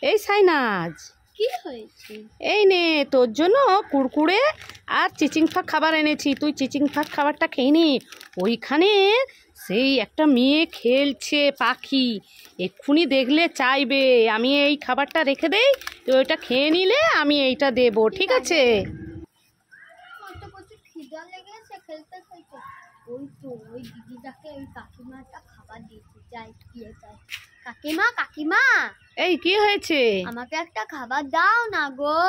এই সাইনাজ, কি হয়েছে? এই নে তোর জন্য কুরকুরে আর চিচিং ফাঁক খাবার এনেছি, তুই চিচিং ফাঁক খাবারটা খেয়ে নি। ওইখানে সেই একটা মেয়ে খেলছে পাখি, এক্ষুনি দেখলে চাইবে। আমি এই খাবারটা রেখে দেই, তুই ওইটা খেয়ে নিলে আমি এইটা দেবো, ঠিক আছে? কত কত খিদা লেগেছে খেলতে খেলতে। ওই তো ওই দিদিটাকে ওই কাকিমাটা খাবার দিয়েছে, যাই দিয়ে যাই। কাকিমা কাকিমা, এই কি হয়েছে? আমাকে একটা খাবার দাও না গো।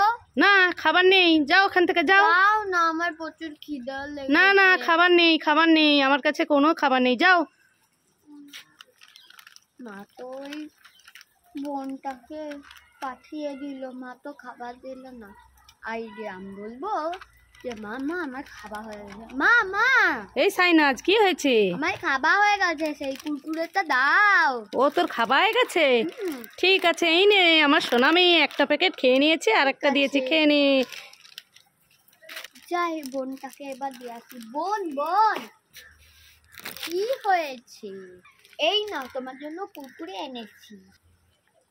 না খাবার নেই, যাও ওখান থেকে যাও। দাও না, আমার প্রচুর খিদা লেগেছে। না না খাবার নেই, খাবার নেই, আমার কাছে কোনো খাবার নেই, যাও। মা তো ওই বোনটাকে পাঠিয়ে দিল, মা তো খাবার দিল না। আইডিয়া আমি বলবো যে মা মা আমার খাবার হয়ে গেছে, মা মা এই সাইনাজ কি হয়েছে? আমার খাবার হয়ে গেছে, সেই কুরকুরেটা দাও। ও তোর খাবার হয়ে গেছে? ঠিক আছে, এই নে আমার সোনা মেয়ে একটা প্যাকেট খেয়ে নিয়েছে, আর একটা দিয়েছি, খেয়ে নে। যাই বোনটাকে এবার দিয়ে আসি। বোন বোন, কি হয়েছে? এই নাও তোমার জন্য কুরকুরে এনেছি।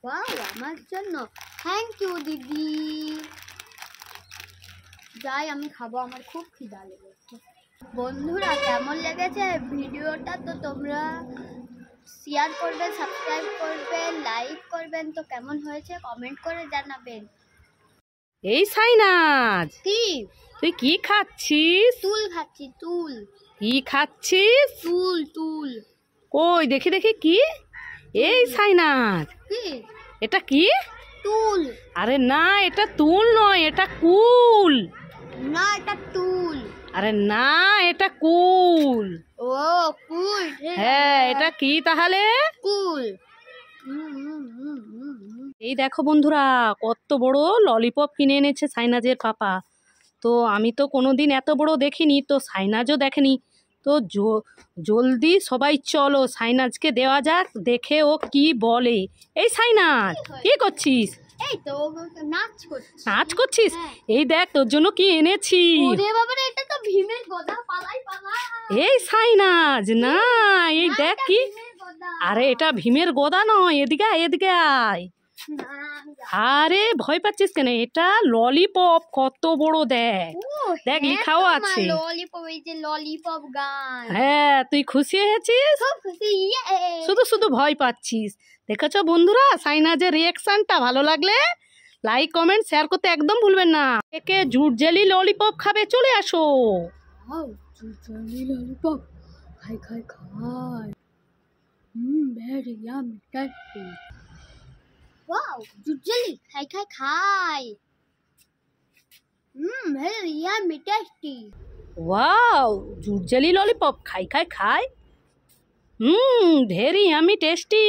ওয়াও, আমার জন্য? থ্যাংক ইউ দিদি। যাই আমি খাবো, আমার খুব খিদা লেগেছে। বন্ধুরা কেমন লেগেছে ভিডিওটা? তো তোমরা শেয়ার করবেন, সাবস্ক্রাইব করবেন, লাইক করবেন। তো কেমন হয়েছে কমেন্ট করে জানাবেন। এই সাইনাজ, কি? তুই কি খাচ্ছিস? তুল খাচ্ছি, তুল। কি খাচ্ছিস? তুল তুল। কই দেখি দেখি কি? এই সাইনাজ, কি? এটা কি? তুল। আরে না, এটা তুল নয়, এটা কুল। না, এটা তুল। আরে না, এটা কুল। ও কুল। হ্যাঁ, এটা কি তাহলে? কুল। এই দেখো বন্ধুরা, কত বড় ললিপপ কিনে এনেছে সাইনাজের পাপা। তো আমি তো কোনোদিন এত বড় দেখিনি, তো সাইনাজও দেখেনি। তো জলদি সবাই চলো সাইনাজকে দেওয়া যাক, দেখে ও কি বলে। এই সাইনাজ, কি করছিস? এই তো নাচ করছি। নাচ করছিস? এই দেখ তোর জন্য কি এনেছি। ওরে বাবা রে, এটা তো ভীমের গদা। পালাই পালাই। এই সাইনাজ, না এই দেখ কি। ভীমের গদা। আরে এটা ভীমের গদা নয়, এদিকে আয়, এদিকে আয়। না, আরে ভয় পাচ্ছিস কেন? এটা ললিপপ, কত বড় দেখ। দেখ লেখাও আছে। ললিপপ, এই যে ললিপপ গান। হ্যাঁ, তুই খুশি হয়েছিস? খুব খুশি। শুধু শুধু ভয় পাচ্ছিস। দেখেছো বন্ধুরা, সাইনাজের রিয়াকশনটা ভালো লাগলে লাইক কমেন্ট শেয়ার করতে একদম ভুলবেন না। একে জুট জেলি ললিপপ খাবে, চলে আসো। জলি ললিপপ, খাই খাই খাই। Very yummy tasty. ওয়াও, জুজলি, খাই খাই খাই। Very yummy tasty. ওয়াও, জুট জেলি ললিপপ, খাই খাই খাই। Very yummy tasty.